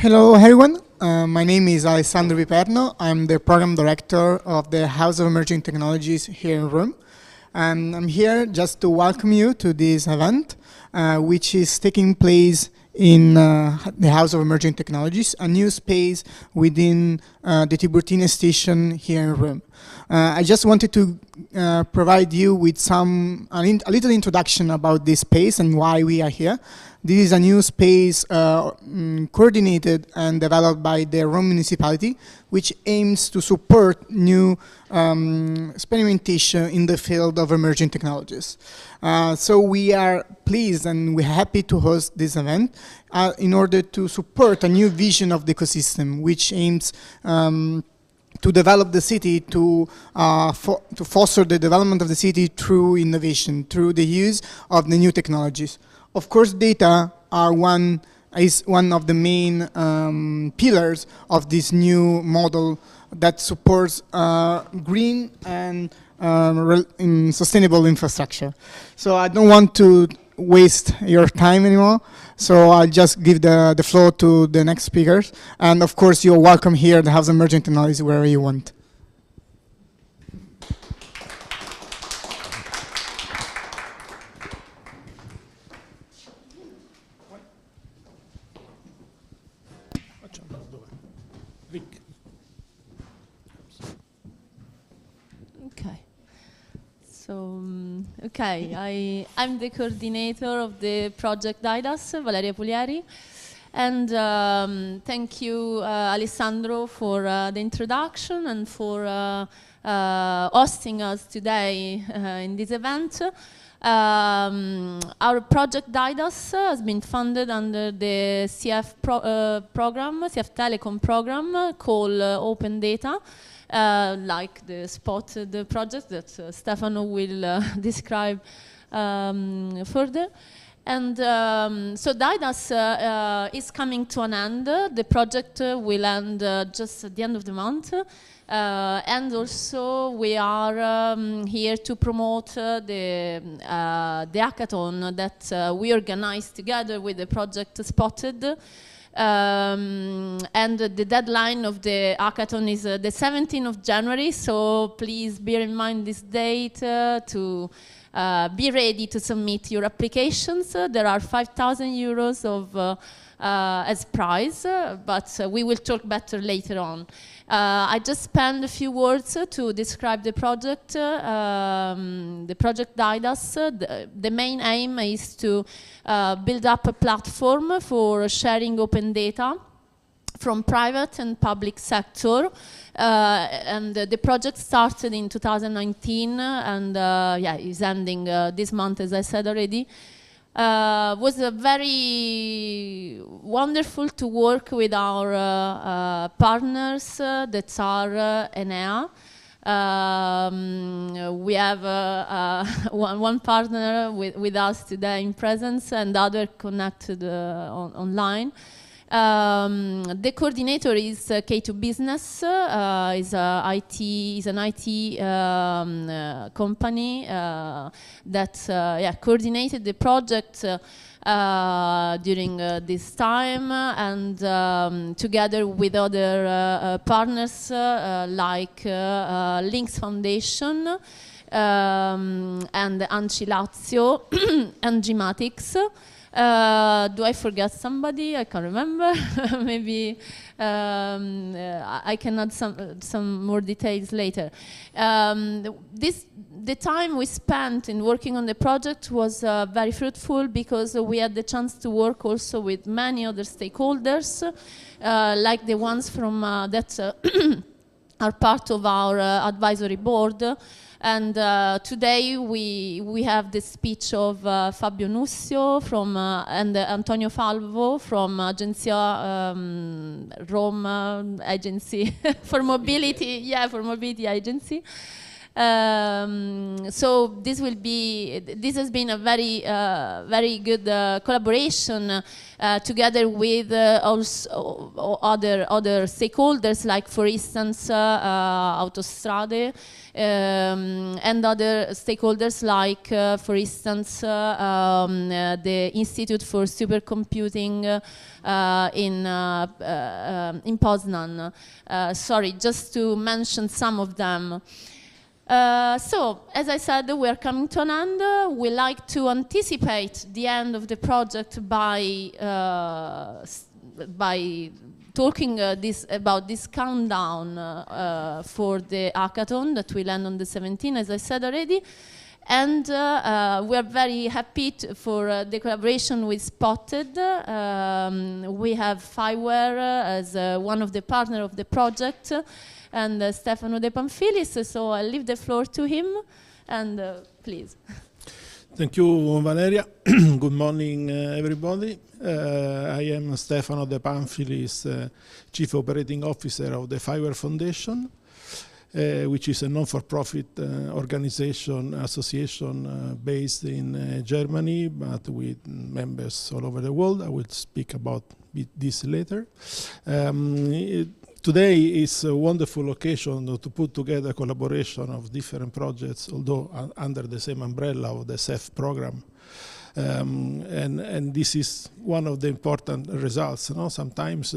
Hello everyone, my name is Alessandro Viperno. I'm the program director of the House of Emerging Technologies here in Rome. And I'm here just to welcome you to this event, which is taking place in the House of Emerging Technologies, a new space within the Tiburtine station here in Rome. I just wanted to provide you with a little introduction about this space and why we are here. This is a new space coordinated and developed by the Rome municipality, which aims to support new experimentation in the field of emerging technologies. So we are pleased and we're happy to host this event in order to support a new vision of the ecosystem, which aims to develop the city, to foster the development of the city through innovation, through the use of the new technologies. Of course, data is one of the main pillars of this new model that supports green and sustainable infrastructure. So I don't want to waste your time anymore. So I'll just give the floor to the next speakers. And of course, you're welcome here at the House of Emerging Technologies wherever you want. I'm the coordinator of the project DYDAS, Valeria Puglieri. And thank you, Alessandro, for the introduction and for hosting us today in this event. Our project DYDAS has been funded under the CF Telecom program called Open Data. Like the spotted project that Stefano will describe further. And so DYDAS is coming to an end. The project will end just at the end of the month. And also we are here to promote the hackathon that we organized together with the project Spotted. And the deadline of the hackathon is the 17th of January, so please bear in mind this date to be ready to submit your applications. There are 5,000 euros of as prize, but we will talk better later on. I just spent a few words to describe the project DYDAS. The main aim is to build up a platform for sharing open data from private and public sector. And the project started in 2019 and is ending this month, as I said already. Was very wonderful to work with our partners that are Enea. We have one partner with us today in presence and other connected online. The coordinator is K2 Business, is an IT company that coordinated the project during this time, and together with other partners like Links Foundation and Anci Lazio and Gmatics. Do I forget somebody? I can't remember. Maybe I can add some more details later. The time we spent in working on the project was very fruitful because we had the chance to work also with many other stakeholders, like the ones from that are part of our advisory board. And today we have the speech of Fabio Nussio from and Antonio Falvo from Agenzia Rome Agency for Mobility, for Mobility Agency. So this has been a very good collaboration together with also other stakeholders, like for instance Autostrade, and other stakeholders like for instance the Institute for Supercomputing in Poznan. Sorry, just to mention some of them. So, as I said, we are coming to an end. We like to anticipate the end of the project by talking about this countdown for the hackathon that will end on the 17th, as I said already. And we are very happy for the collaboration with Spotted. We have Fireware as one of the partners of the project, and Stefano De Panfilis, so I'll leave the floor to him, and please. Thank you, Valeria. Good morning, everybody. I am Stefano De Panfilis, Chief Operating Officer of the Fireware Foundation, which is a non-for-profit organization, association based in Germany, but with members all over the world. I will speak about this later. Today is a wonderful occasion to put together a collaboration of different projects, although under the same umbrella of the CEF program. And this is one of the important results. You know? Sometimes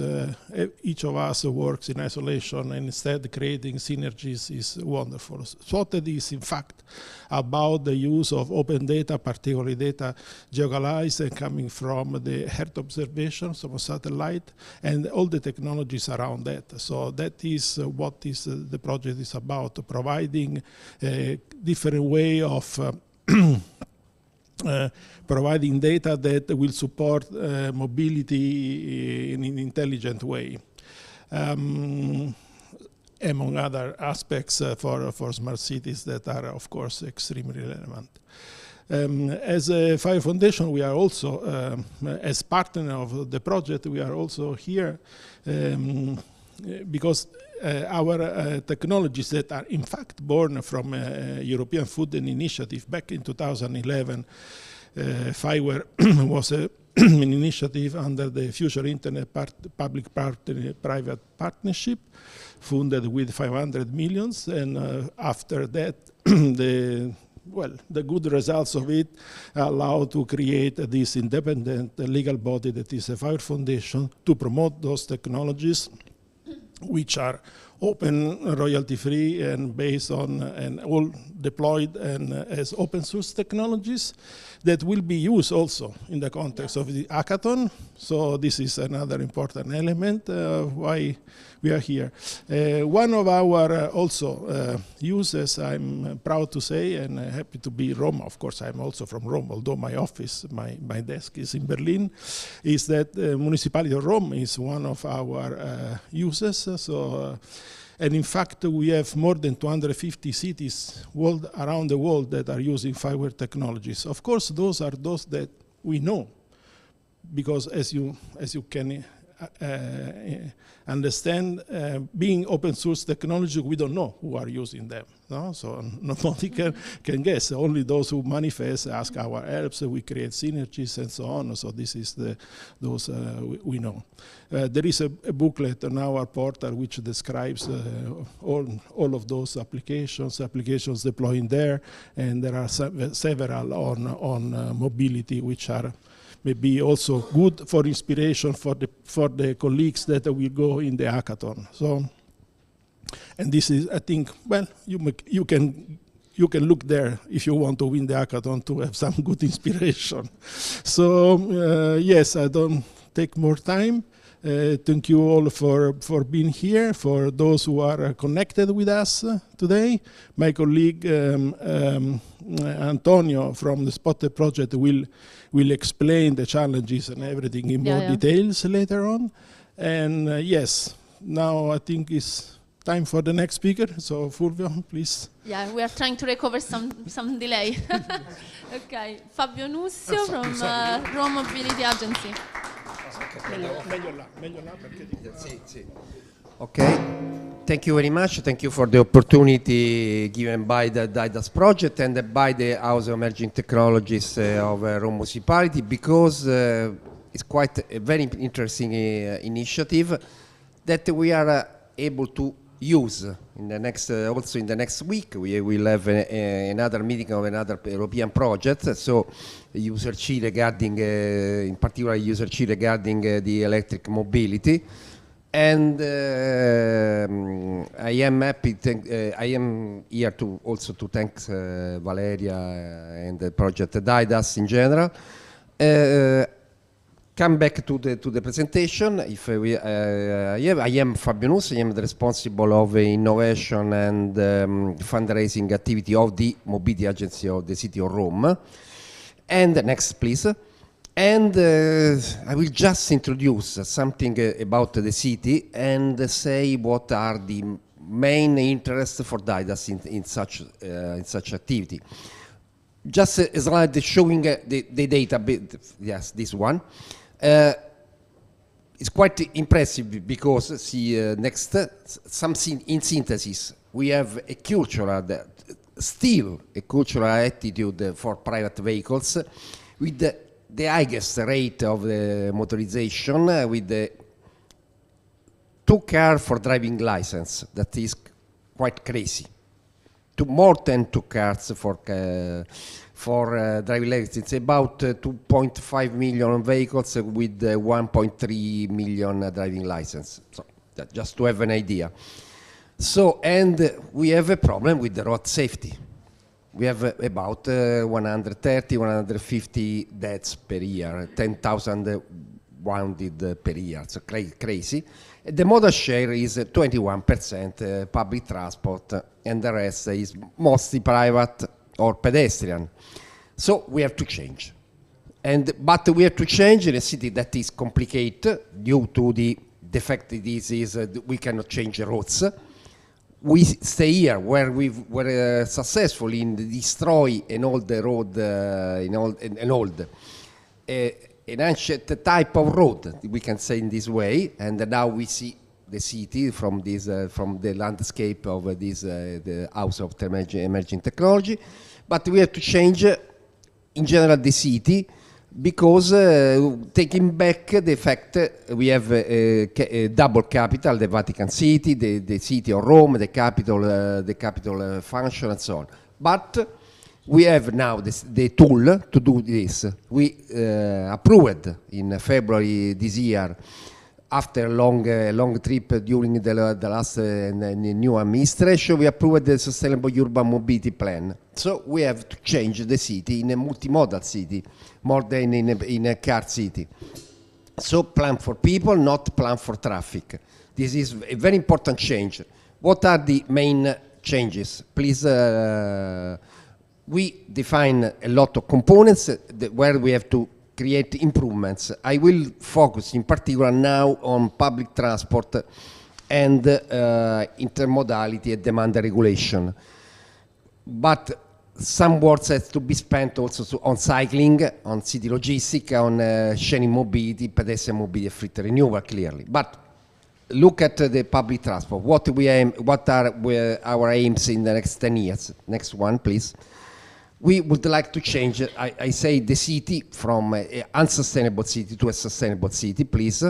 each of us works in isolation, and instead creating synergies is wonderful. Spotted is in fact about the use of open data, particularly data geolocalized and coming from the Earth observations of a satellite, and all the technologies around that. So that is what the project is about, providing a different way of providing data that will support mobility in an intelligent way. Among other aspects for smart cities that are, of course, extremely relevant. As a Fire Foundation, we are also, as partner of the project, we are also here because our technologies that are in fact born from European Food Initiative back in 2011, Fireware was an initiative under the Future Internet Public-Private Partnership, funded with 500 million, and after that, the good results of it allowed to create this independent legal body that is a Fire Foundation to promote those technologies, which are open, royalty-free, and based on and all deployed and as open source technologies that will be used also in the context of the hackathon. So this is another important element why we are here. One of our also users, I'm proud to say, and happy to be Rome. Of course, I'm also from Rome, although my office, my desk is in Berlin, is that Municipality of Rome is one of our users. And in fact, we have more than 250 cities around the world that are using Fireware technologies. Of course, those are those that we know, because as you can understand, being open source technology, we don't know who are using them. No? So nobody can guess. Only those who manifest ask our help, so we create synergies and so on. So this is those we know. There is a booklet on our portal which describes all of those applications deploying there, and there are several on mobility, which are maybe also good for inspiration for the colleagues that will go in the hackathon. So, and this is, I think, well, you can look there if you want to win the hackathon to have some good inspiration. So yes, I don't take more time. Thank you all for being here. For those who are connected with us today, my colleague Antonio from the Spotted project will explain the challenges and everything in more details later on. And yes, now I think it's time for the next speaker. So Fulvio, please. Yeah, we are trying to recover some delay. Okay, Fabio Nussio from Rome Mobility Agency. Meglio là perché sì. Okay. Thank you very much. Thank you for the opportunity given by the DYDAS project and by the House of Emerging Technologies of Rome Municipality, because it's quite a very interesting initiative that we are able to use in the next, also in the next week. We will have another meeting of another European project. So user C regarding, in particular, user C regarding the electric mobility. And I am happy. I am here to also to thank Valeria and the project DYDAS in general. Come back to the presentation. If we, I am Fabio Nus. I am the responsible of innovation and fundraising activity of the mobility agency of the city of Rome. And next, please. And I will just introduce something about the city and say what are the main interests for DYDAS in such activity. Just a slide showing the data. Yes, this one. It's quite impressive because, see, next, something in synthesis. We have a cultural, still a cultural attitude for private vehicles with the highest rate of the motorization, with the 2 cars for driving license. That is quite crazy. More than 2 cars for driving license. It's about 2.5 million vehicles with 1.3 million driving license. So just to have an idea. So, and we have a problem with the road safety. We have about 130, 150 deaths per year, 10,000 wounded per year. So crazy. The modal share is 21% public transport, and the rest is mostly private or pedestrian. So we have to change. But we have to change in a city that is complicated due to the fact that this is we cannot change roads. We stay here where we were successful in destroy an old road, an ancient type of road, we can say in this way, and now we see the city from this, from the landscape of this, the House of Emerging Technology. But we have to change, in general, the city, because taking back the fact we have a double capital, the Vatican City, the city of Rome, the capital function, and so on. But we have now the tool to do this. We approved in February this year, after a long trip during the last new administration, we approved the Sustainable Urban Mobility Plan. So we have to change the city in a multimodal city, more than in a car city. So plan for people, not plan for traffic. This is a very important change. What are the main changes? Please, we define a lot of components where we have to create improvements. I will focus in particular now on public transport and intermodality and demand regulation. But some words have to be spent also on cycling, on city logistics, on sharing mobility, pedestrian mobility, and fleet renewal, clearly. But look at the public transport. What are our aims in the next 10 years? Next one, please. We would like to change, I say, the city from an unsustainable city to a sustainable city, please.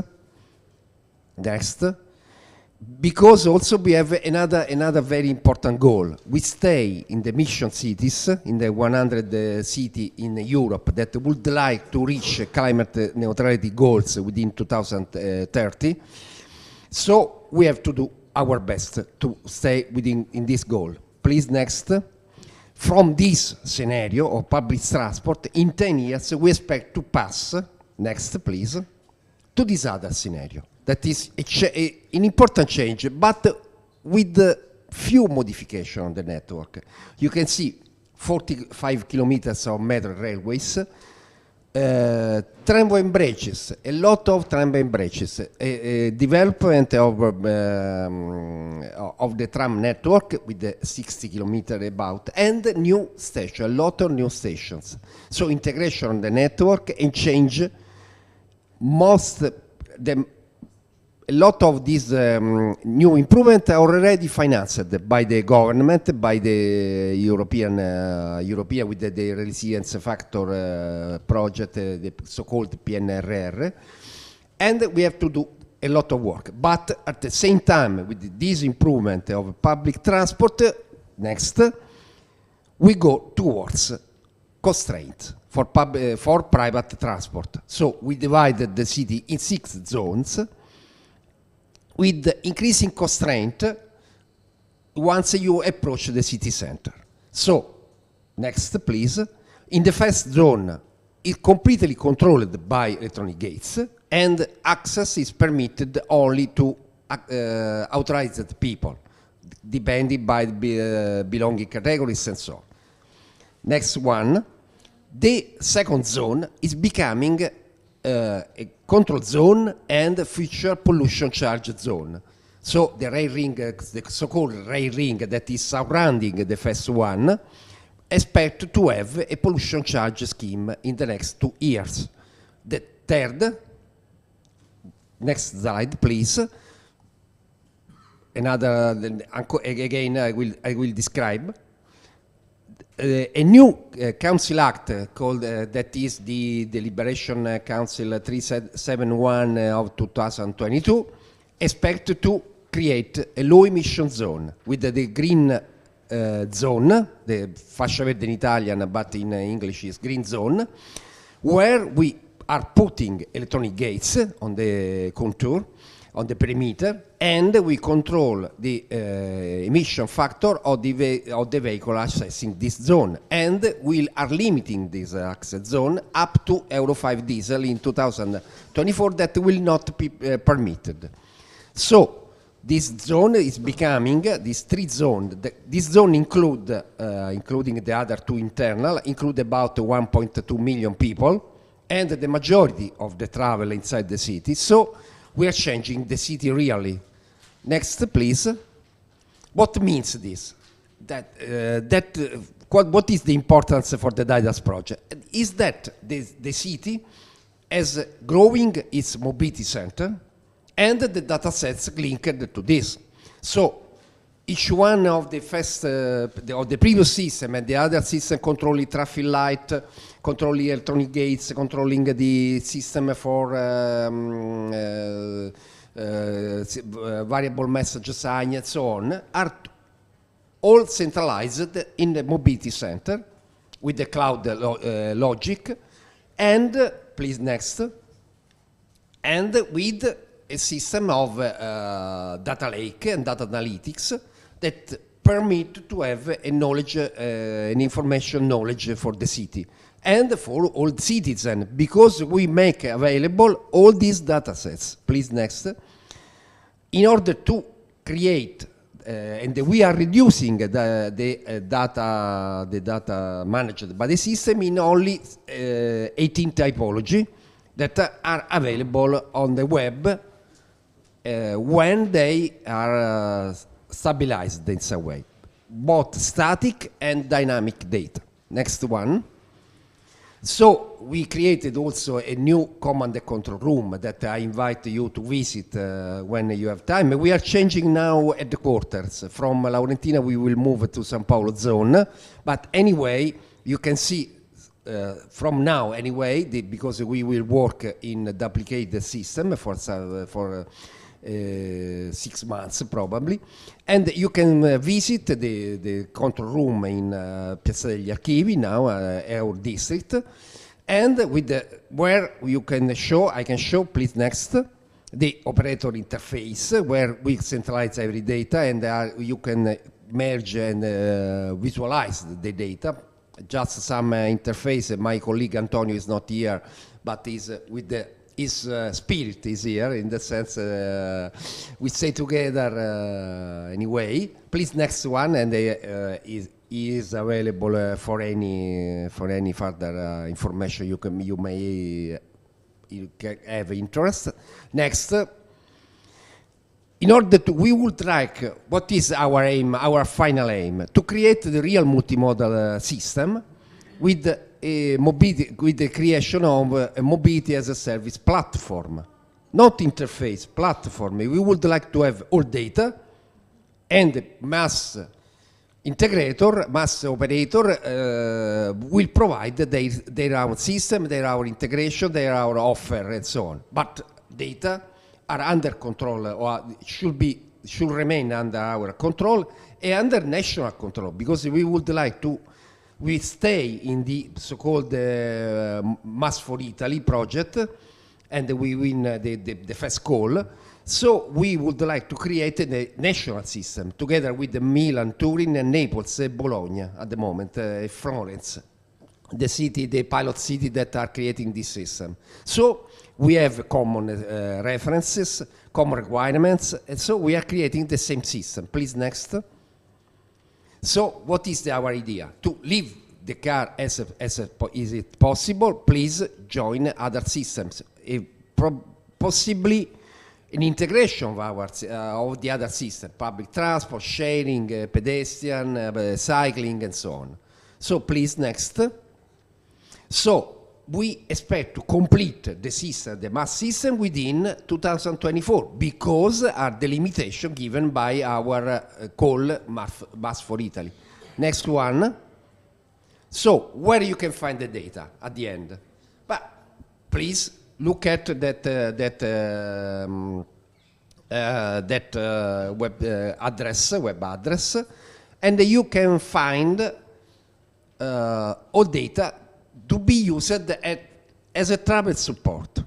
Next. Because also we have another very important goal. We stay in the mission cities, in the 100 city in Europe that would like to reach climate neutrality goals within 2030. So we have to do our best to stay in this goal. Please, next. From this scenario of public transport, in 10 years, we expect to pass, next please, to this other scenario. That is an important change, but with few modifications on the network. You can see 45 kilometers of metro railways, tramway and bridges, a lot of tramway and bridges, development of the tram network with the 60 kilometers about, and new station, a lot of new stations. So integration on the network and change a lot of these new improvements are already financed by the government, by the European with the resilience factor project, the so-called PNRR, and we have to do a lot of work. But at the same time, with this improvement of public transport, next, we go towards constraints for private transport. So we divided the city in 6 zones with increasing constraint once you approach the city center. So, next please. In the first zone, it's completely controlled by electronic gates, and access is permitted only to authorized people, depending by the belonging categories and so on. Next one. The second zone is becoming a control zone and future pollution charge zone. So the rail ring, the so-called rail ring that is surrounding the first one, expect to have a pollution charge scheme in the next 2 years. The third, next slide please. Another, again I will describe. A new council act called that is the Deliberation Council 371 of 2022 expect to create a low emission zone with the green zone, the fascia verde in Italian but in English is green zone, where we are putting electronic gates on the contour, on the perimeter, and we control the emission factor of the vehicle accessing this zone. And we are limiting this access zone up to Euro 5 diesel in 2024 that will not be permitted. So this zone is becoming, these 3 zones, this zone include, including the other 2 internal, include about 1.2 million people, and the majority of the travel inside the city. So we are changing the city really. Next, please. What means this? What is the importance for the DYDAS project? Is that the city is growing its mobility center and the data sets linked to this. So each one of the first, of the previous system and the other system controlling traffic light, controlling electronic gates, controlling the system for variable message sign and so on, are all centralized in the mobility center with the cloud logic, and please next, and with a system of data lake and data analytics that permit to have a knowledge, an information knowledge for the city and for all citizens, because we make available all these data sets. Please next. In order to create, and we are reducing the data managed by the system in only 18 typology that are available on the web when they are stabilized in some way, both static and dynamic data. Next one. So we created also a new command and control room that I invite you to visit when you have time. We are changing now headquarters. From Laurentina we will move to São Paulo zone, but anyway you can see from now anyway, because we will work in the duplicated system for 6 months probably, and you can visit the control room in Piazza degli Archivi now, our district, and with where you can show, I can show, please next, the operator interface where we centralize every data, and you can merge and visualize the data. Just some interface. My colleague Antonio is not here, but is with the his spirit is here, in the sense we stay together anyway. Please next one, and is available for any further information you may have interest. Next, in order to, we will track what is our aim, our final aim, to create the real multimodal system with mobility, with the creation of a mobility as a service platform. not interface, platform. We would like to have all data, and mass integrator, mass operator will provide their own system, their own integration, their own offer, and so on. But data are under control, or should remain under our control and under national control, because we would like to stay in the so-called Mass for Italy project, and we win the first call. So we would like to create a national system together with the Milan, Turin, and Naples, Bologna at the moment, Florence, the pilot city that are creating this system. So we have common references, common requirements, and so we are creating the same system. Please, next. So what is our idea? To leave the car as is it possible, please join other systems. Possibly an integration of the other system, public transport, sharing, pedestrian, cycling, and so on. So please, next. So we expect to complete the system, the mass system, within 2024, because are the limitation given by our call Mass for Italy. Next one. So where you can find the data at the end? But please look at that web address, and you can find all data to be used as a travel support.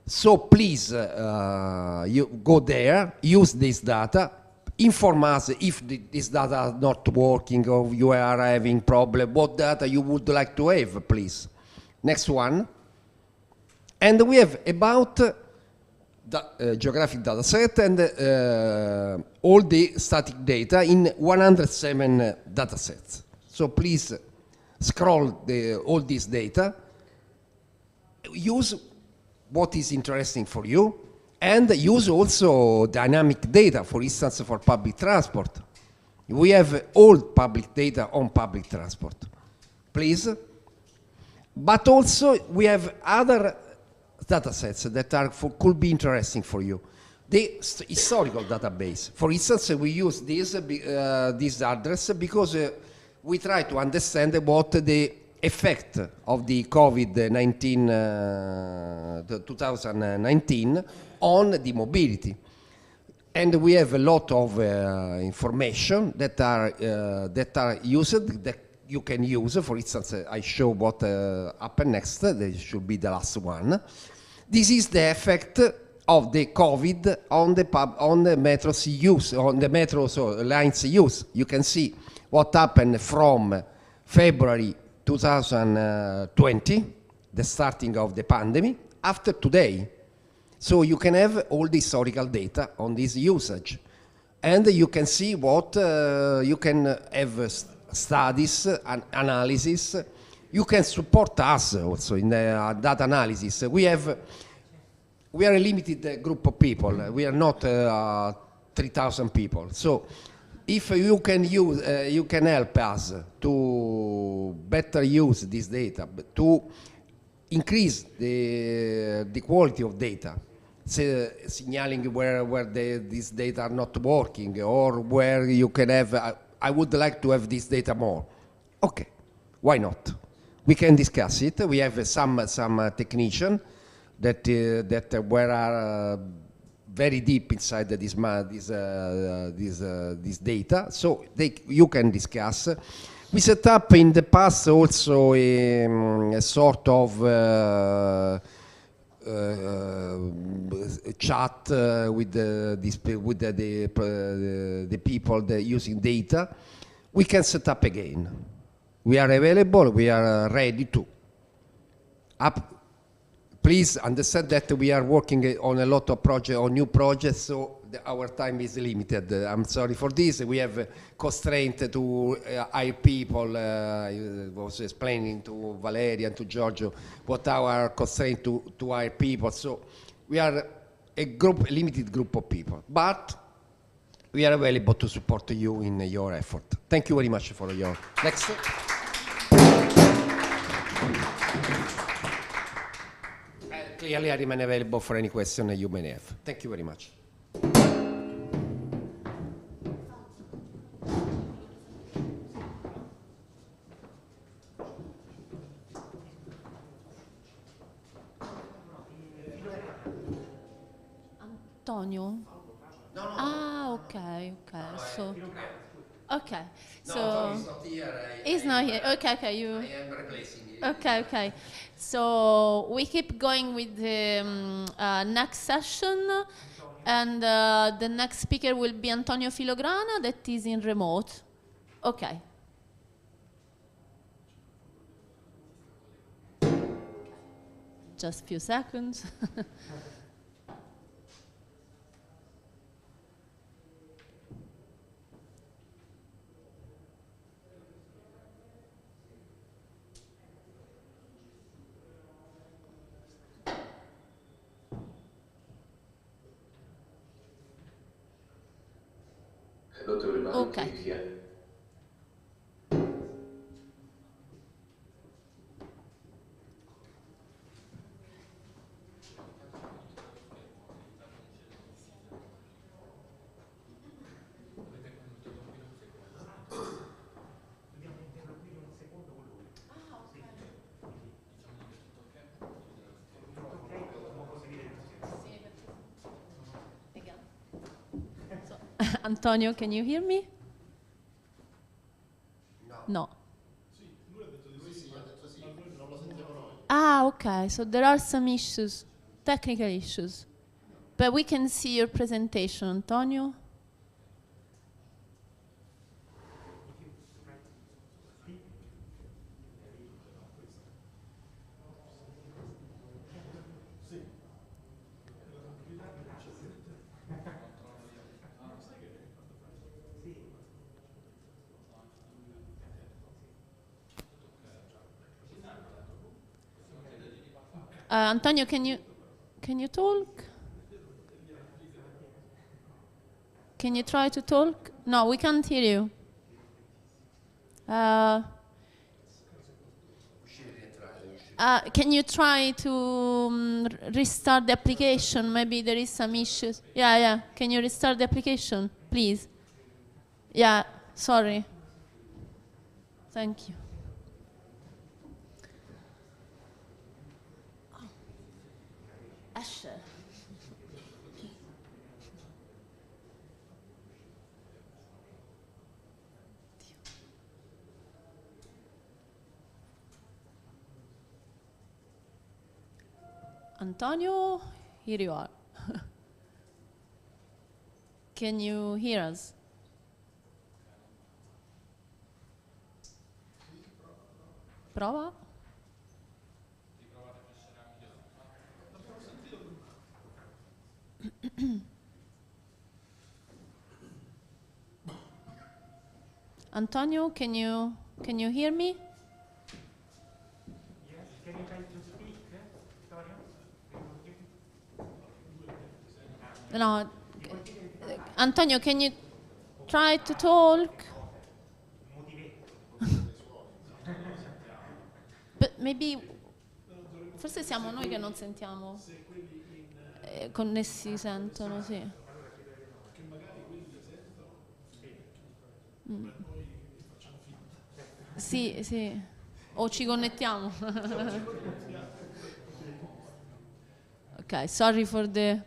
So please, you go there, use this data, inform us if this data are not working or you are having problem, what data you would like to have, please. Next one. And we have about the geographic data set and all the static data in 107 data sets. So please scroll all this data, use what is interesting for you, and use also dynamic data, for instance, for public transport. We have all public data on public transport, please. But also we have other data sets that could be interesting for you. The historical database. For instance, we use this address because we try to understand what the effect of the COVID-19 2019 on the mobility. And we have a lot of information that are used, that you can use. For instance, I show what happened next. This should be the last one. This is the effect of the COVID on the metro's use, on the metro lines use. You can see what happened from February 2020, the starting of the pandemic, after today. So you can have all the historical data on this usage. And you can see what you can have studies, analysis. You can support us also in data analysis. We are a limited group of people. We are not 3,000 people. So if you can use, you can help us to better use this data, to increase the quality of data, signaling where these data are not working, or where you can have, I would like to have this data more. Okay, why not? We can discuss it. We have some technician that were very deep inside this data, so you can discuss. We set up in the past also a sort of chat with the people that using data. We can set up again. We are available. We are ready to. Please understand that we are working on a lot of projects, on new projects, so our time is limited. I'm sorry for this. We have constraint to hire people. I was explaining to Valeria and to Giorgio what our constraint to hire people. So we are a limited group of people, but we are available to support you in your effort. Thank you very much for your next. Clearly, I remain available for any question that you may have. Thank you very much. Antonio? No, no. Ah, okay. So, okay. No, So Antonio is not here. he's not here. Okay. You. I am replacing him. Okay. So we keep going with the next session, and the next speaker will be Antonio Filograna, that is in remote. Okay. Just a few seconds. Hello to everybody. Okay. Here. Antonio, can you hear me? No. Ah, okay. So there are some issues, technical issues. But we can see your presentation, Antonio. Antonio, can you talk? Can you try to talk? No, we can't hear you. Can you try to restart the application? Maybe there is some issues. Yeah. Can you restart the application, please? Yeah, sorry. Thank you. Asher. Antonio, here you are. Can you hear us? Prova. Antonio, can you hear me? Yes, can you try to speak, Vittorio? No. Antonio, can you try to talk? But maybe forse siamo noi che non sentiamo. Connessi sentono, sì. Sì. O ci connettiamo. Ok, sorry for the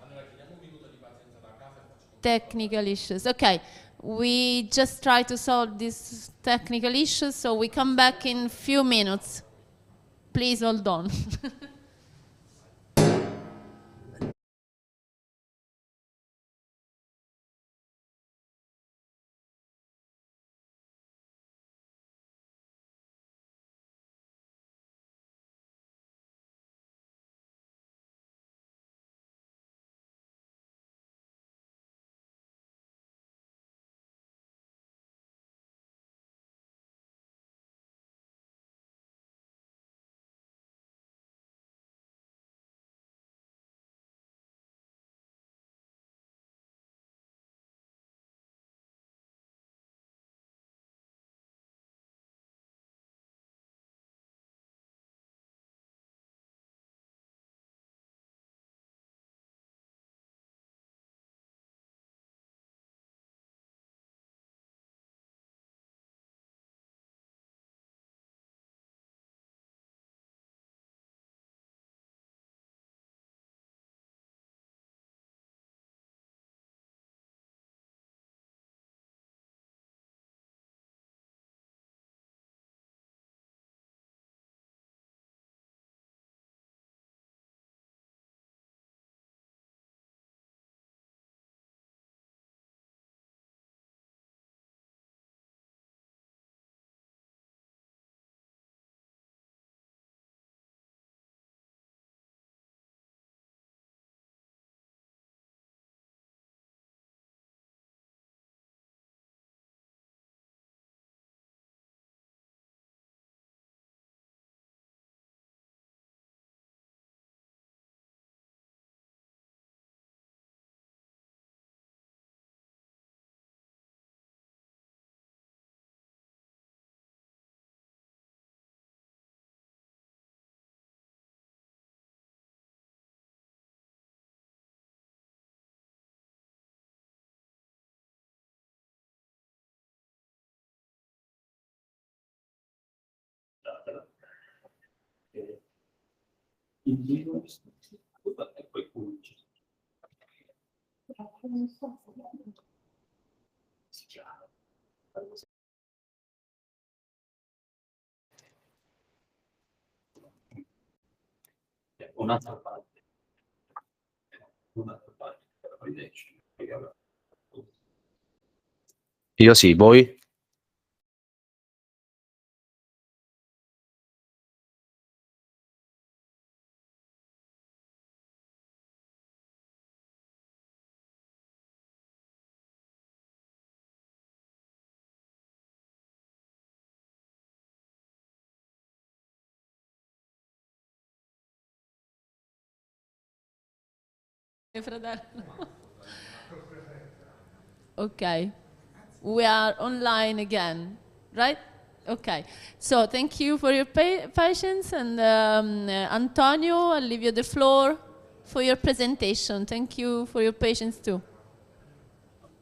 technical issues. Okay, we just try to solve these technical issues, so we come back in few minutes. Please hold on. Un'altra parte. Io sì, voi? Okay, we are online again, right? Okay, so thank you for your patience, and Antonio, I'll leave you the floor for your presentation. Thank you for your patience too.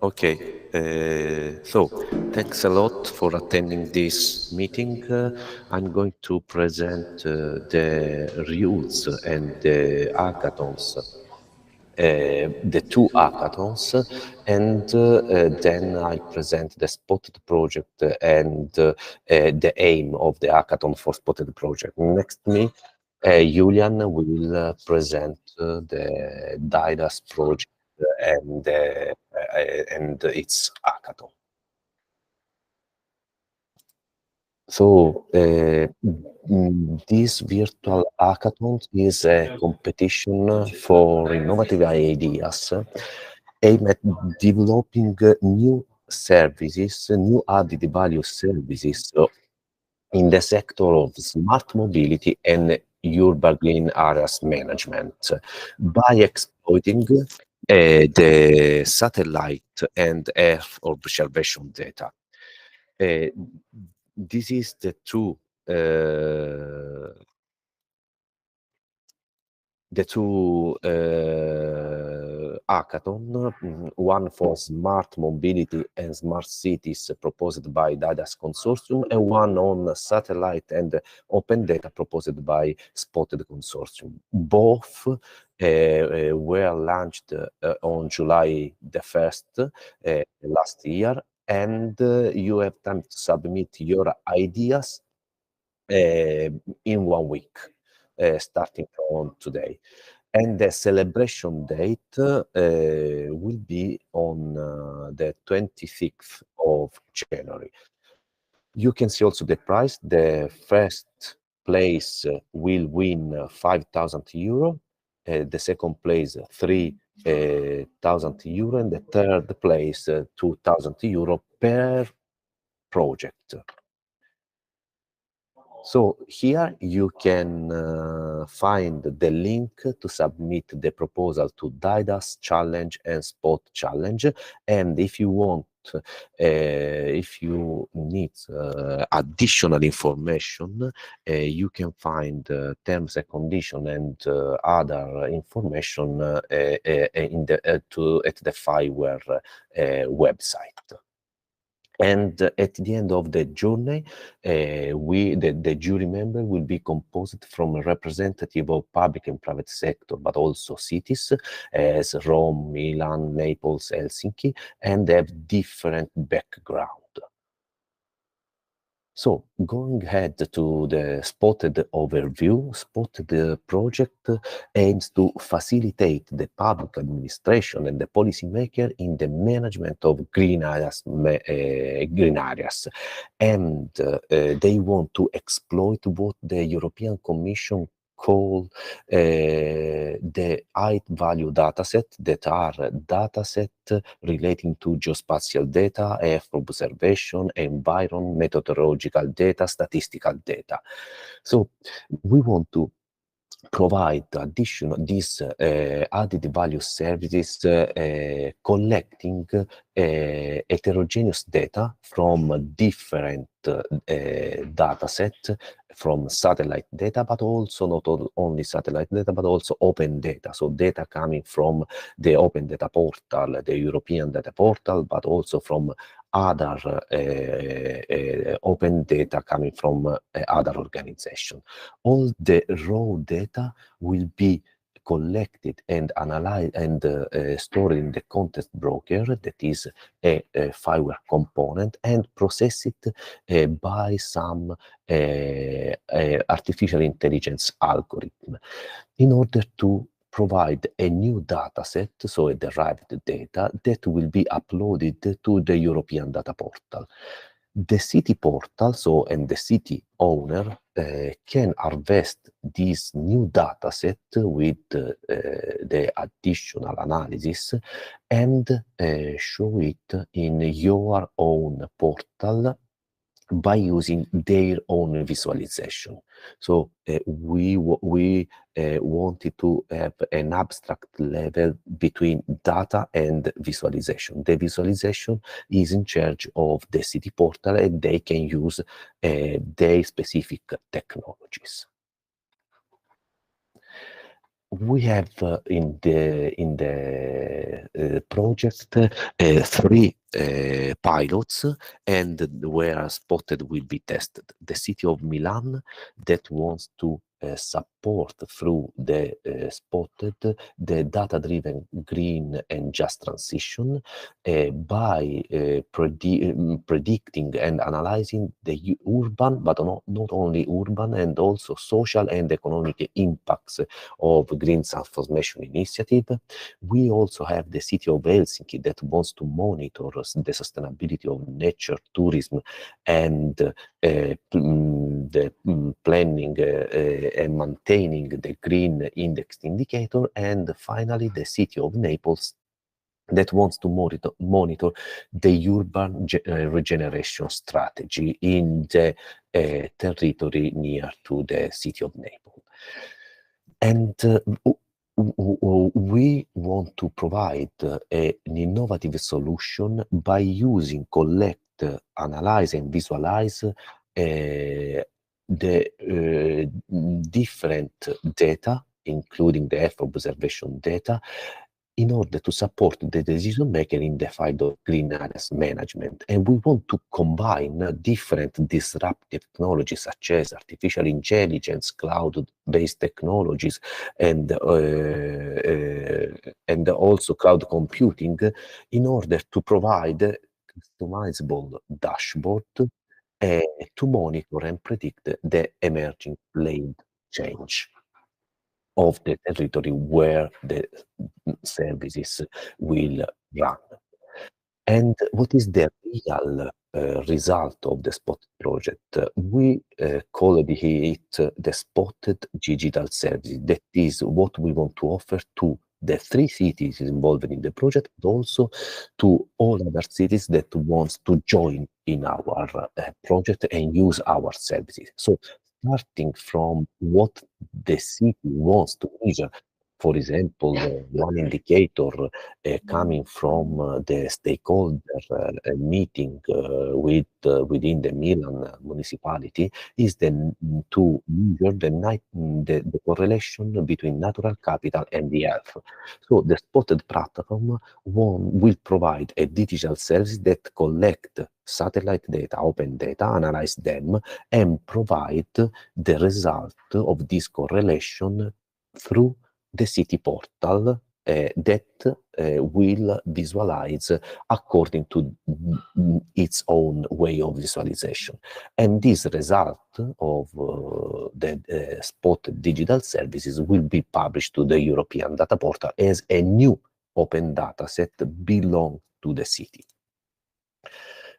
Okay, so thanks a lot for attending this meeting. I'm going to present the rules and the hackathons, the two hackathons, and then I present the Spotted project and the aim of the hackathon for Spotted project. Next to me, Julian will present the DYDAS project and its hackathon. So this virtual hackathon is a competition for innovative ideas aimed at developing new services, new added value services in the sector of smart mobility and urban green areas management by exploiting the satellite and Earth observation data. This is the two hackathon, one for smart mobility and smart cities proposed by DYDAS consortium, and one on satellite and open data proposed by Spotted consortium. Both were launched on July the 1st last year, and you have time to submit your ideas in 1 week, starting from today. And the celebration date will be on the 26th of January. You can see also the prize. The first place will win 5,000 euro, the second place 3,000 euro, and the third place 2,000 euro per project. So here you can find the link to submit the proposal to DYDAS Challenge and Spot Challenge. And if you want, if you need additional information, you can find terms and conditions and other information in the at the Fireware website. And at the end of the journey, the jury member will be composed from a representative of public and private sector, but also cities as Rome, Milan, Naples, Helsinki, and have different background. So going ahead to the Spotted overview, Spotted project aims to facilitate the public administration and the policymaker in the management of green areas, and they want to exploit what the European Commission call the high value dataset, that are dataset relating to geospatial data, Earth observation, environment, methodological data, statistical data. So we want to provide additional these added value services, collecting heterogeneous data from different data sets from satellite data, but also not only satellite data, but also open data. So data coming from the open data portal, the European data portal, but also from other open data coming from other organizations. All the raw data will be collected and analyzed and stored in the context broker, that is a fireware component, and processed by some artificial intelligence algorithm in order to provide a new data set, so a derived data, that will be uploaded to the European data portal. The city portal, so, and the city owner can harvest this new data set with the additional analysis and show it in your own portal by using their own visualization. So we wanted to have an abstract level between data and visualization. The visualization is in charge of the city portal, and they can use their specific technologies. We have in the project 3 pilots, and where spotted will be tested. The city of Milan, that wants to support through the spotted the data-driven green and just transition by predicting and analyzing the urban, but not only urban, and also social and economic impacts of green transformation initiative. We also have the city of Helsinki that wants to monitor the sustainability of nature tourism and the planning and maintaining the green index indicator. And finally, the city of Naples that wants to monitor the urban regeneration strategy in the territory near to the city of Naples. And we want to provide an innovative solution by using, collect, analyze, and visualize the different data, including the Earth observation data, in order to support the decision maker in the field of green areas management. And we want to combine different disruptive technologies such as artificial intelligence, cloud-based technologies, and also cloud computing in order to provide a customizable dashboard to monitor and predict the emerging land change of the territory where the services will run. And what is the real result of the Spotted project? We called it the Spotted Digital Services. That is what we want to offer to the 3 cities involved in the project, but also to all other cities that wants to join in our project and use our services. So starting from what the city wants to measure, for example, one indicator coming from the stakeholder meeting within the Milan municipality is then to measure the correlation between natural capital and the health. So the Spotted platform will provide a digital service that collect satellite data, open data, analyze them, and provide the result of this correlation through the city portal that will visualize according to its own way of visualization. And this result of the Spotted digital services will be published to the European data portal as a new open data set belong to the city.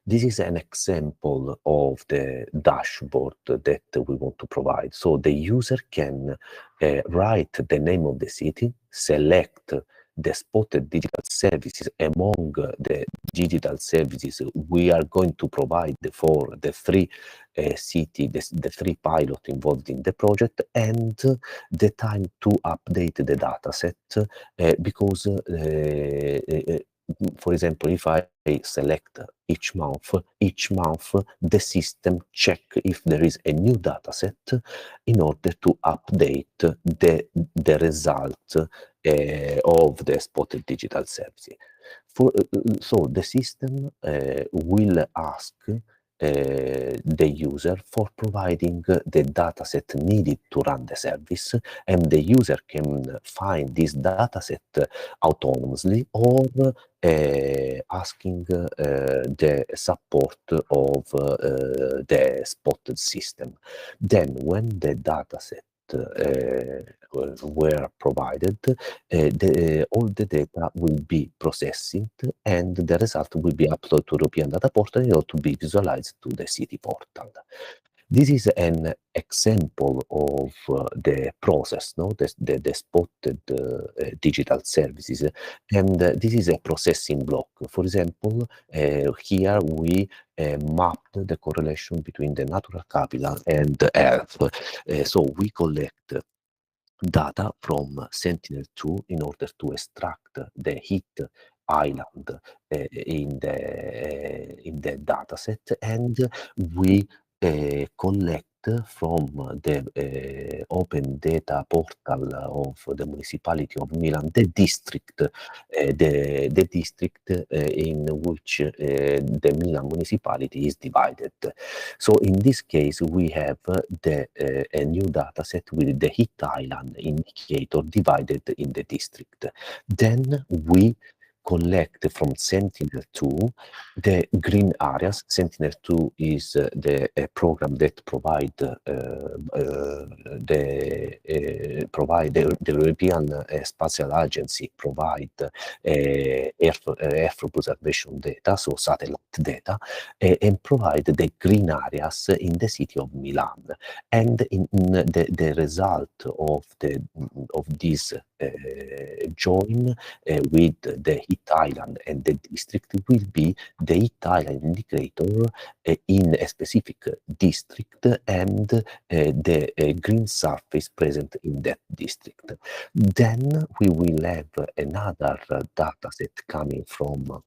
This is an example of the dashboard that we want to provide. So the user can write the name of the city, select the Spotted digital services among the digital services we are going to provide for the 3 cities, the 3 pilots involved in the project, and the time to update the data set, because for example, if I select each month, the system check if there is a new data set in order to update the result of the spotted digital services. So the system will ask the user for providing the dataset needed to run the service, and the user can find this dataset autonomously or asking the support of the spotted system. Then when the dataset were provided, all the data will be processed and the result will be uploaded to European Data Portal in order to be visualized to the city portal. This is an example of the process, no? The spotted digital services, and this is a processing block. For example, here we mapped the correlation between the natural capital and health. So we collect data from Sentinel-2 in order to extract the heat island in the dataset, and we collect from the open data portal of the municipality of Milan the district, the district in which the Milan municipality is divided. So in this case, we have a new data set with the heat island indicator divided in the district. Then we collect from Sentinel-2 the green areas. Sentinel-2 is the program that provide the European Space Agency provide Earth observation data, so satellite data, and provide the green areas in the city of Milan. And in the result of this join with the heat island and the district will be the heat island indicator in a specific district and the green surface present in that district. Then we will have another data set coming from,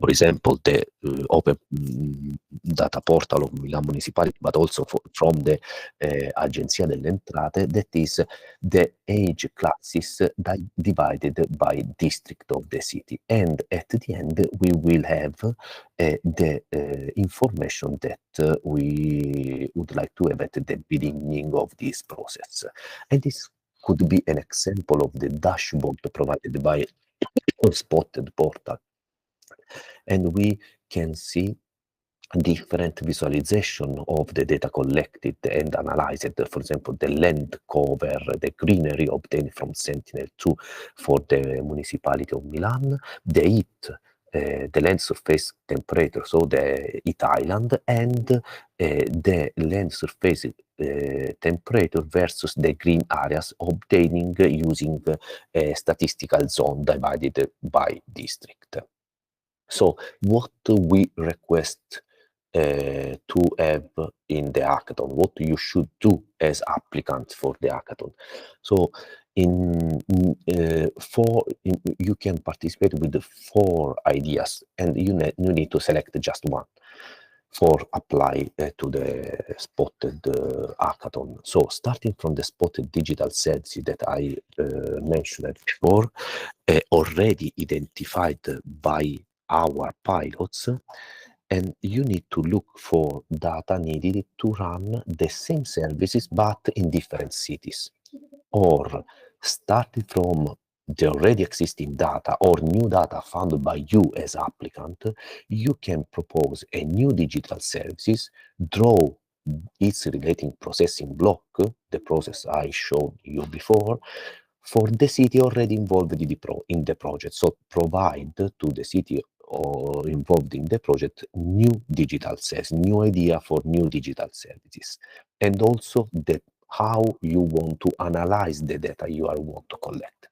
for example, the open data portal of Milan Municipality, but also from the Agenzia delle Entrate, that is the age classes divided by district of the city. And at the end, we will have the information that we would like to have at the beginning of this process. And this could be an example of the dashboard provided by Spotted Portal. And we can see different visualization of the data collected and analyzed. For example, the land cover, the greenery obtained from Sentinel-2 for the municipality of Milan, the heat, the land surface temperature, so the heat island, and the land surface temperature versus the green areas obtaining using a statistical zone divided by district. So what we request to have in the hackathon, what you should do as applicant for the hackathon. So you can participate with 4 ideas, and you need to select just one for apply to the spotted hackathon. So starting from the spotted digital services that I mentioned before, already identified by our pilots, and you need to look for data needed to run the same services but in different cities, or starting from the already existing data or new data found by you as applicant, you can propose a new digital services, draw its relating processing block, the process I showed you before, for the city already involved in the project. So provide to the city or involved in the project new digital services, new idea for new digital services, and also how you want to analyze the data you want to collect.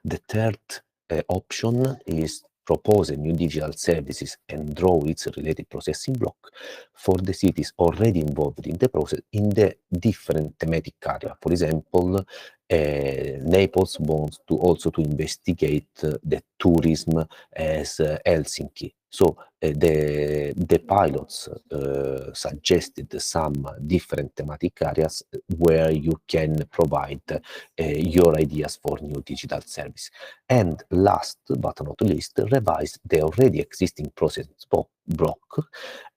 The third option is propose new digital services and draw its related processing block for the cities already involved in the process in the different thematic area. For example, Naples wants to also to investigate the tourism as Helsinki. So the pilots suggested some different thematic areas where you can provide your ideas for new digital service. And last but not least, revise the already existing process block,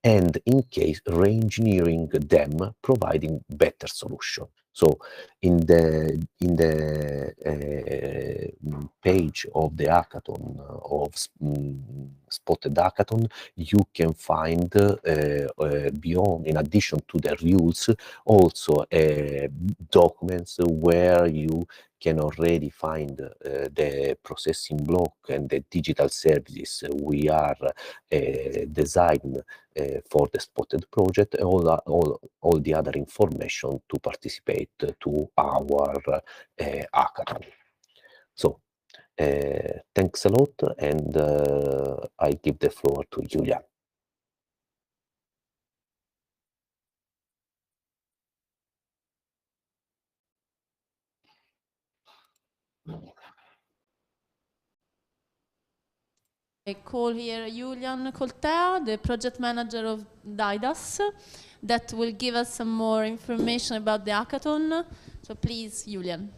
and in case re-engineering them, providing better solution. So in the page of the hackathon of Spotted Hackathon, you can find beyond, in addition to the rules, also documents where you can already find the processing block and the digital services we are designed for the Spotted project, all the other information to participate to our hackathon. So thanks a lot, and I give the floor to Julia. I call here Julian Coltea, the project manager of DYDAS, that will give us some more information about the hackathon. So please, Julian.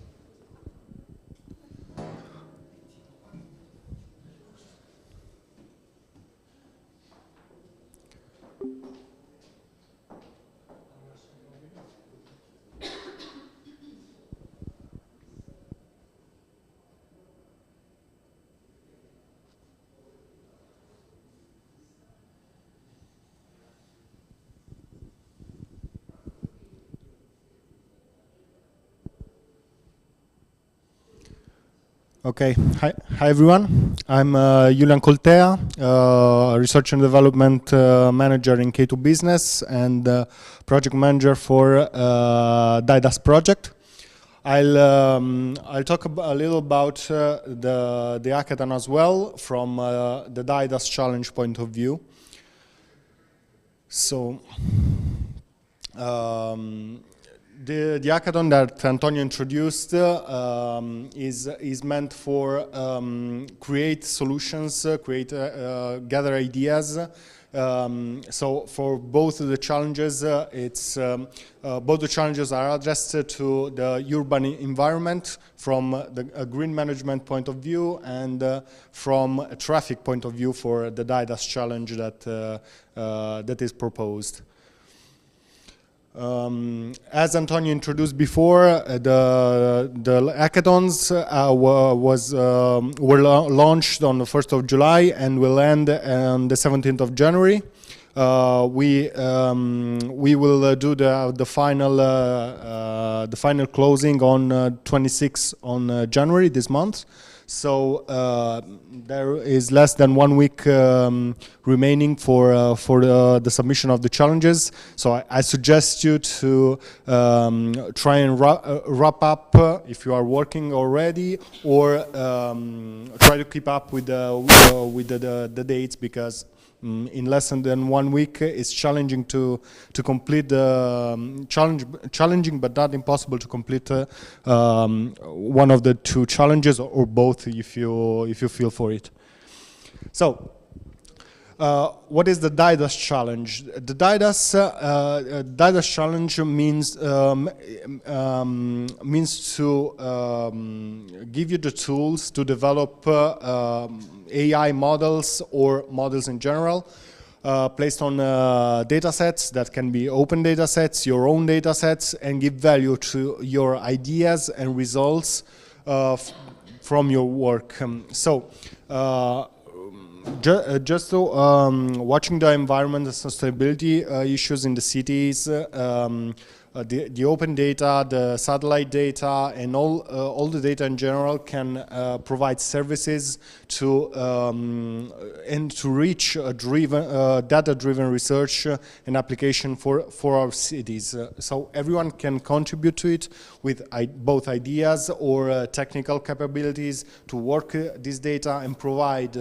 Okay, hi everyone. I'm Julian Coltea, Research and Development Manager in K2 Business and Project Manager for DYDAS project. I'll talk a little about the hackathon as well from the DYDAS challenge point of view. So, the hackathon that Antonio introduced is meant for create solutions, gather ideas. So for both of the challenges, both the challenges are addressed to the urban environment from a green management point of view and from a traffic point of view for the DYDAS challenge that is proposed. As Antonio introduced before, the hackathons were launched on the 1st of July and will end on the 17th of January. We will do the final closing on 26th on January this month. So there is less than 1 week remaining for the submission of the challenges. So I suggest you to try and wrap up if you are working already, or try to keep up with the dates, because in less than 1 week it's challenging to complete the challenging but not impossible to complete one of the two challenges, or both if you feel for it. So what is the DYDAS challenge? The DYDAS challenge means to give you the tools to develop AI models or models in general, placed on data sets that can be open data sets, your own data sets, and give value to your ideas and results from your work. Just watching the environment and sustainability issues in the cities, the open data, the satellite data, and all the data in general can provide services to and to reach a data-driven research and application for our cities. So everyone can contribute to it with both ideas or technical capabilities to work this data and provide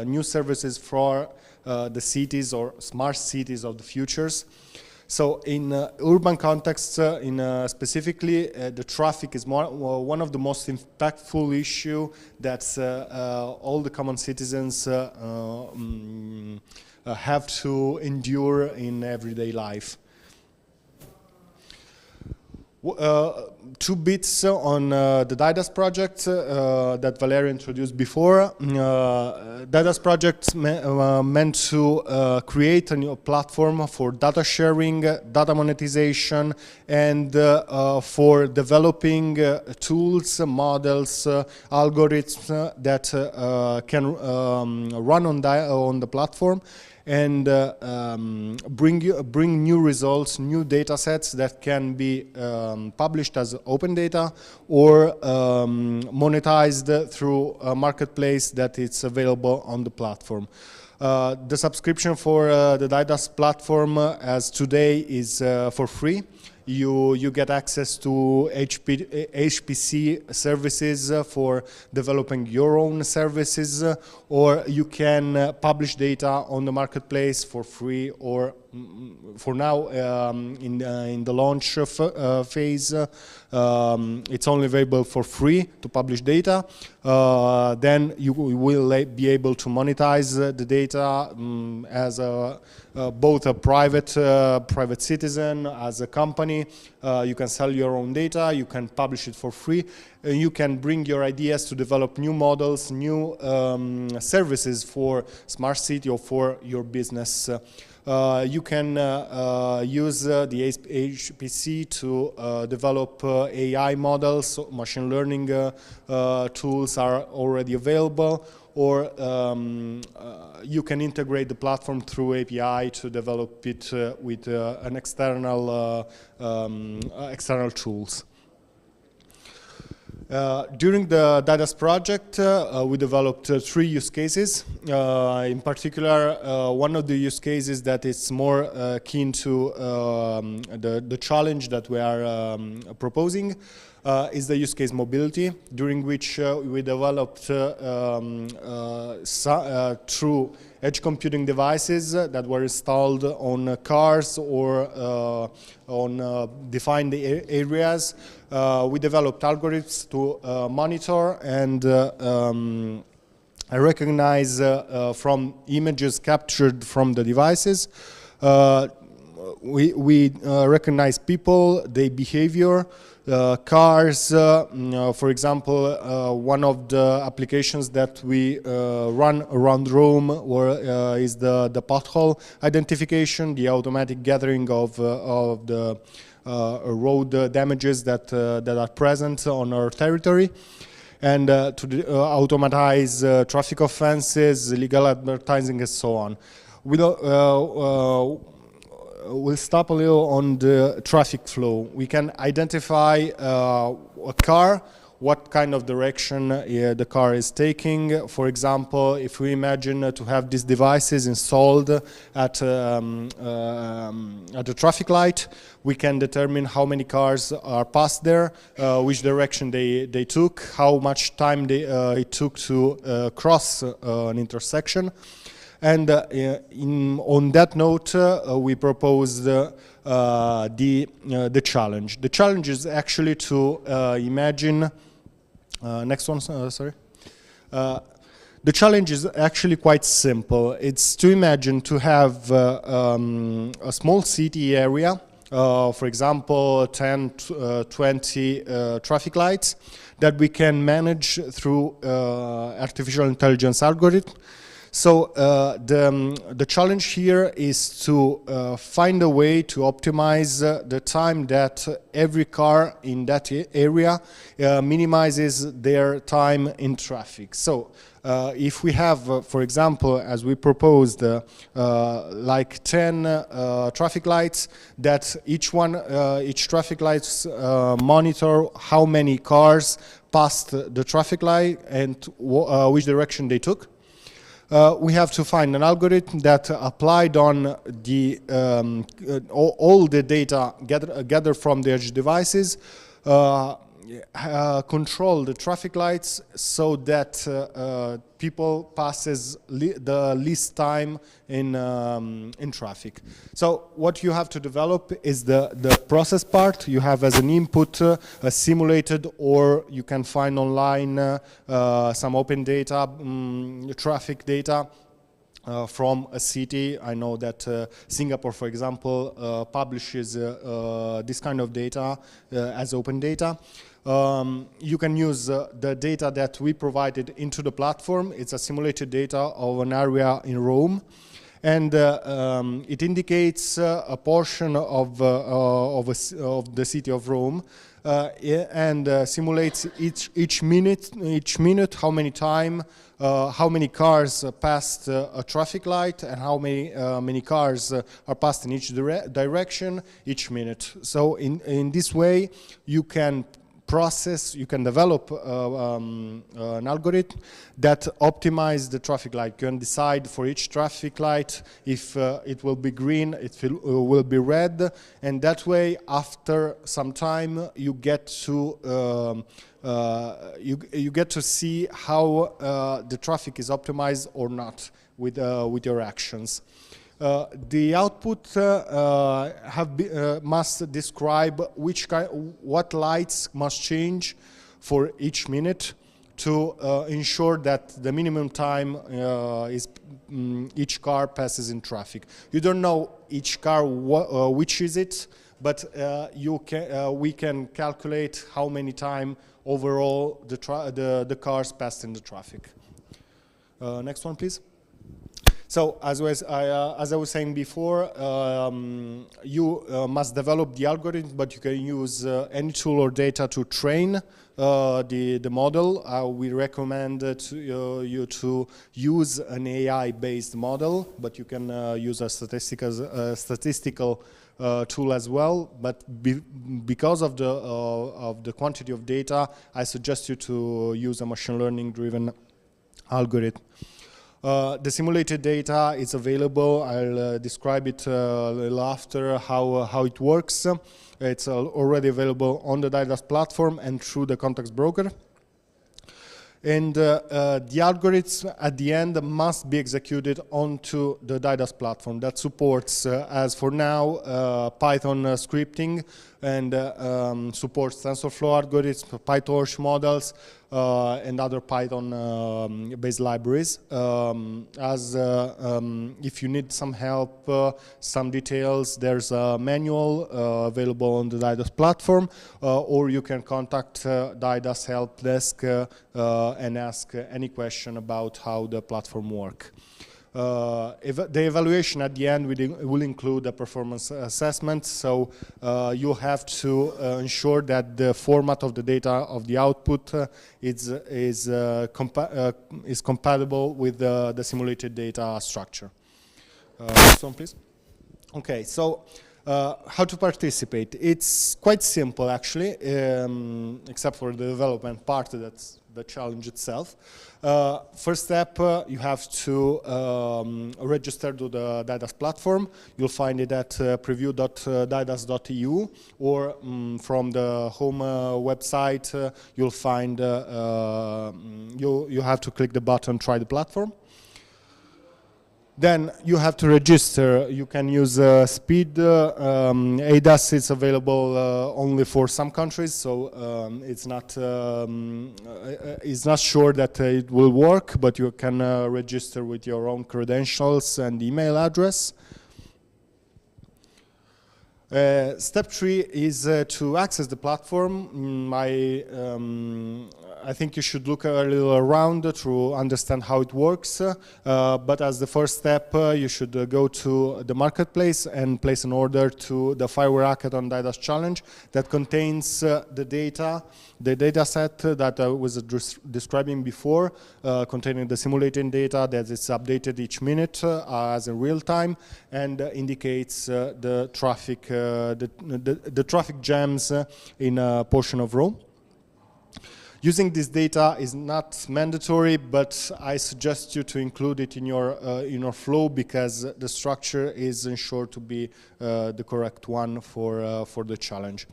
new services for the cities or smart cities of the futures. So in urban contexts, specifically, the traffic is one of the most impactful issue that all the common citizens have to endure in everyday life. 2 bits on the DYDAS project that Valeria introduced before. DYDAS project meant to create a new platform for data sharing, data monetization, and for developing tools, models, algorithms that can run on the platform and bring new results, new data sets that can be published as open data or monetized through a marketplace that is available on the platform. The subscription for the DYDAS platform as today is for free. You get access to HPC services for developing your own services, or you can publish data on the marketplace for free, or for now in the launch phase it's only available for free to publish data. Then you will be able to monetize the data as both a private citizen, as a company. You can sell your own data, you can publish it for free, you can bring your ideas to develop new models, new services for smart city or for your business. You can use the HPC to develop AI models. Machine learning tools are already available, or you can integrate the platform through API to develop it with an external tools. During the DYDAS project, we developed 3 use cases. In particular, one of the use cases that is more keen to the challenge that we are proposing is the use case mobility, during which we developed through edge computing devices that were installed on cars or on defined areas. We developed algorithms to monitor and recognize from images captured from the devices. We recognize people, their behavior, cars. For example, one of the applications that we run around Rome is the pothole identification, the automatic gathering of the road damages that are present on our territory, and to automatize traffic offenses, illegal advertising, and so on. We'll stop a little on the traffic flow. We can identify a car, what kind of direction the car is taking. For example, if we imagine to have these devices installed at the traffic light, we can determine how many cars are passed there, which direction they took, how much time it took to cross an intersection. And on that note, we proposed the challenge. The challenge is actually to imagine. Next one, sorry. The challenge is actually quite simple. It's to imagine to have a small city area, for example, 10, 20 traffic lights that we can manage through artificial intelligence algorithm. So the challenge here is to find a way to optimize the time that every car in that area minimizes their time in traffic. So if we have, for example, as we proposed, like 10 traffic lights, that each traffic lights monitor how many cars passed the traffic light and which direction they took. We have to find an algorithm that applied on the all the data gathered from the edge devices, control the traffic lights so that people passes the least time in traffic. So what you have to develop is the process part. You have as an input a simulated, or you can find online some open data, traffic data from a city. I know that Singapore, for example, publishes this kind of data as open data. You can use the data that we provided into the platform. It's a simulated data of an area in Rome, and it indicates a portion of the city of Rome, and simulates each minute how many time, how many cars passed a traffic light, and how many cars are passed in each direction each minute. So in this way, you can develop an algorithm that optimizes the traffic light. You can decide for each traffic light if it will be green, it will be red, and that way, after some time, you get to you get to see how the traffic is optimized or not with your actions. The output must describe what lights must change for each minute to ensure that the minimum time each car passes in traffic. You don't know each car which is it, but we can calculate how many time overall the cars passed in the traffic. Next one, please. So, as I was saying before, you must develop the algorithm, but you can use any tool or data to train the model. We recommend you to use an AI-based model, but you can use a statistical tool as well. But because of the quantity of data, I suggest you to use a machine learning-driven algorithm. The simulated data is available. I'll describe it a little after how it works. It's already available on the DYDAS platform and through the context broker. And the algorithms at the end must be executed onto the DYDAS platform that supports, as for now, Python scripting and supports TensorFlow algorithms, PyTorch models, and other Python-based libraries. If you need some help, some details, there's a manual available on the DYDAS platform, or you can contact DYDAS help desk and ask any question about how the platform works. The evaluation at the end will include a performance assessment, so you have to ensure that the format of the data of the output is compatible with the simulated data structure. Next one, please. Okay, so how to participate? It's quite simple, actually, except for the development part. That's the challenge itself. First step, you have to register to the DYDAS platform. You'll find it at preview.dydas.eu, or from the home website, you'll find you have to click the button "Try the platform." Then you have to register. You can use Speed. ADAS is available only for some countries, so it's not sure that it will work, but you can register with your own credentials and email address. Step 3 is to access the platform. I think you should look a little around to understand how it works, but as the first step, you should go to the marketplace and place an order to the Fireware Hackathon DYDAS Challenge that contains the data set that I was describing before, containing the simulated data that is updated each minute as in real time, and indicates the traffic the traffic jams in a portion of Rome. Using this data is not mandatory, but I suggest you to include it in your flow because the structure is ensured to be the correct one for the challenge.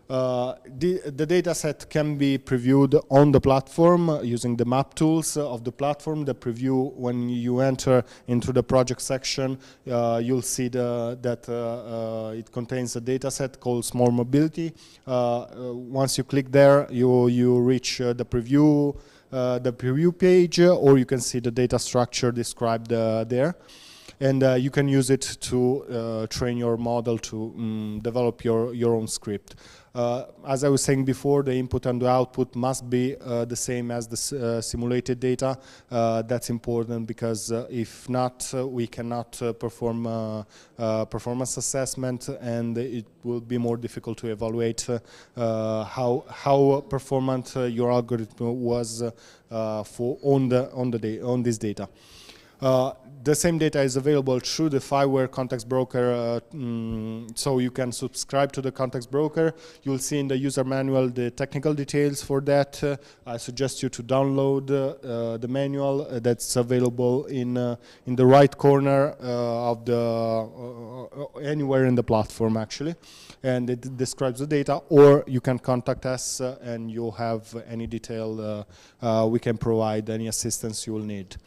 The data set can be previewed on the platform using the map tools of the platform. The preview, when you enter into the project section, you'll see that it contains a data set called Small Mobility. Once you click there, you reach the preview page, or you can see the data structure described there. And you can use it to train your model to develop your own script. As I was saying before, the input and the output must be the same as the simulated data. That's important because if not, we cannot perform performance assessment, and it will be more difficult to evaluate how performant your algorithm was on this data. The same data is available through the Fireware context broker, so you can subscribe to the context broker. You'll see in the user manual the technical details for that. I suggest you to download the manual that's available in the right corner of anywhere in the platform actually, and it describes the data. Or you can contact us and you'll have any detail we can provide, any assistance you will need.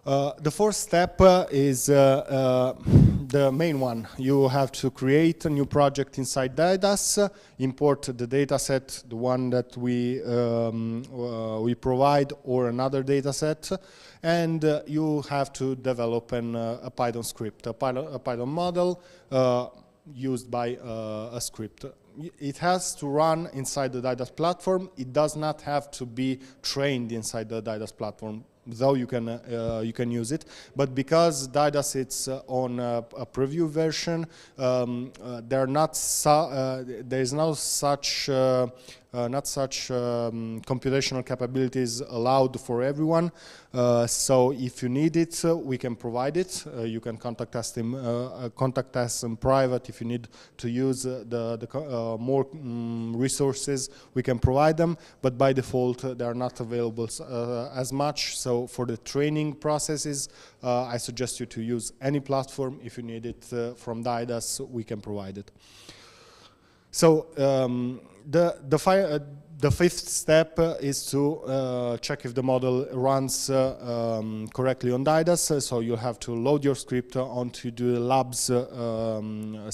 The fourth step is the main one. You have to create a new project inside DYDAS, import the data set, the one that we provide, or another data set, and you have to develop a Python script, a Python model used by a script. It has to run inside the DYDAS platform. It does not have to be trained inside the DYDAS platform, though you can use it. But because DYDAS is on a preview version, there is no such computational capabilities allowed for everyone. So if you need it, we can provide it. You can contact us in private if you need to use the more resources. We can provide them, but by default they are not available as much. So for the training processes, I suggest you to use any platform. If you need it from DYDAS, we can provide it. So the fifth step is to check if the model runs correctly on DYDAS. So you have to load your script onto the labs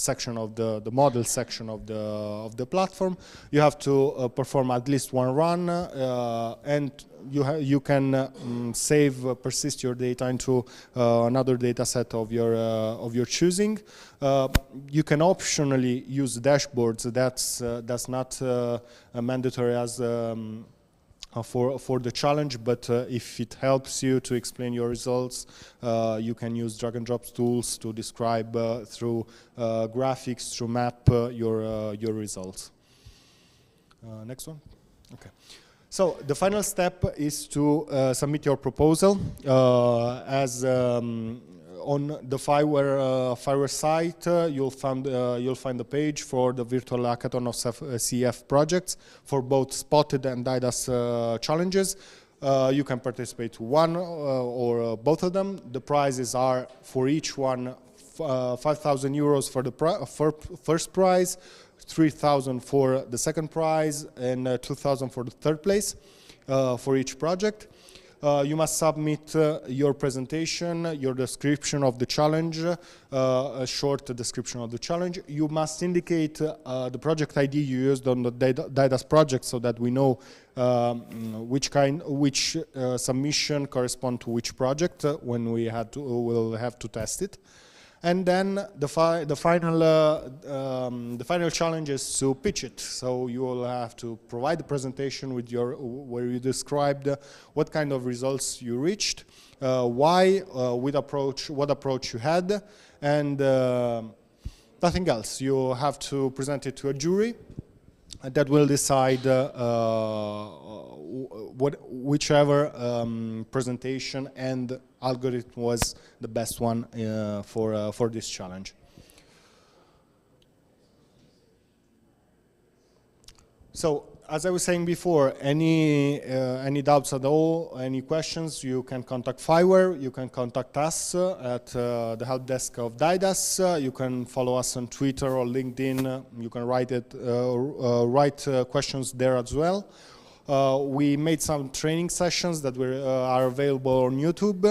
section of the model section of the platform. You have to perform at least one run, and you can persist your data into another data set of your choosing. You can optionally use dashboards. That's not mandatory as for the challenge, but if it helps you to explain your results, you can use drag and drop tools to describe through graphics, to map your results. Next one. Okay. So the final step is to submit your proposal. On the Fireware site, you'll find the page for the virtual hackathon of CF projects for both spotted and DYDAS challenges. You can participate one or both of them. The prizes are for each one 5,000 euros for the first prize, 3,000 for the second prize, and 2,000 for the third place for each project. You must submit your presentation, your description of the challenge, a short description of the challenge. You must indicate the project ID you used on the DYDAS project so that we know which submission corresponds to which project when we will have to test it. And then the final challenge is to pitch it. So you will have to provide the presentation with where you described what kind of results you reached, why, what approach you had, and nothing else. You have to present it to a jury that will decide whichever presentation and algorithm was the best one for this challenge. So, as I was saying before, any doubts at all, any questions, you can contact Fiverr, you can contact us at the help desk of DYDAS, you can follow us on Twitter or LinkedIn, you can write questions there as well. We made some training sessions that are available on YouTube.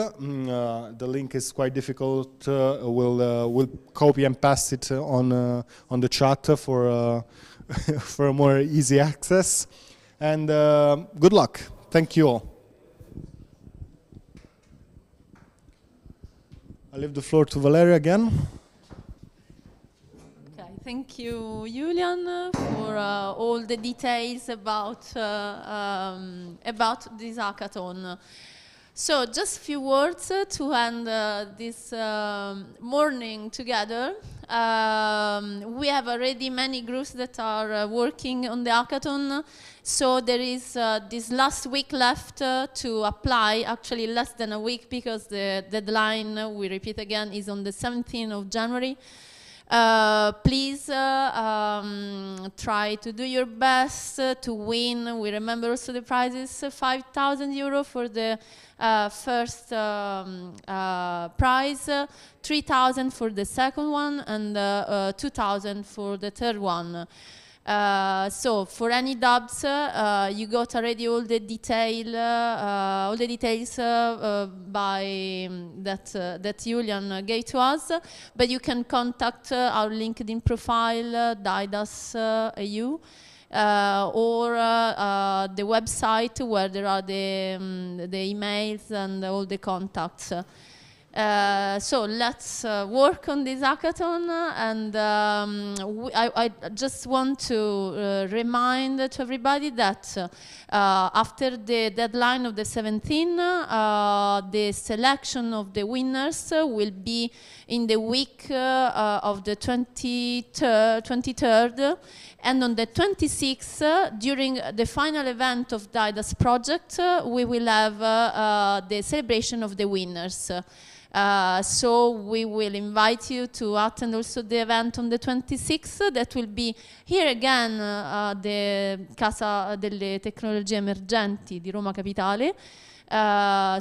The link is quite difficult. We'll copy and paste it on the chat for for a more easy access. And good luck. Thank you all. I leave the floor to Valeria again. Thank you, Julian, for all the details about this hackathon. So, just a few words to end this morning together. We have already many groups that are working on the hackathon. So there is this last week left to apply, actually less than a week, because the deadline, we repeat again, is on the 17th of January. Please try to do your best to win. We remember also the prizes: 5,000 euro for the first prize, 3,000 for the second one, and 2,000 for the third one. So for any doubts, you got already all the details that Julian gave to us, but you can contact our LinkedIn profile, DYDAS EU, or the website where there are the emails and all the contacts. So let's work on this hackathon, and I just want to remind to everybody that after the deadline of the 17th, the selection of the winners will be in the week of the 23rd, and on the 26th, during the final event of DYDAS project, we will have the celebration of the winners. So we will invite you to attend also the event on the 26th. That will be here again, the Casa delle Tecnologie Emergenti di Roma Capitale.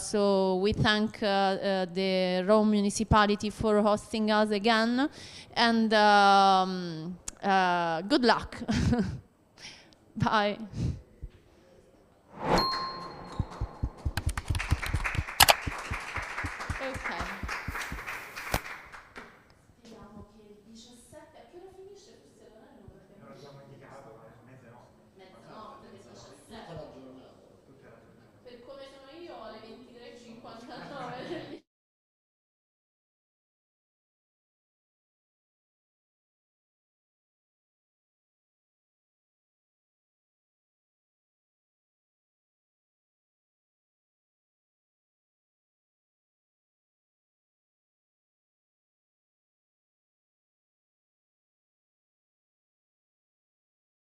So we thank the Rome municipality for hosting us again, and good luck. Bye. Okay.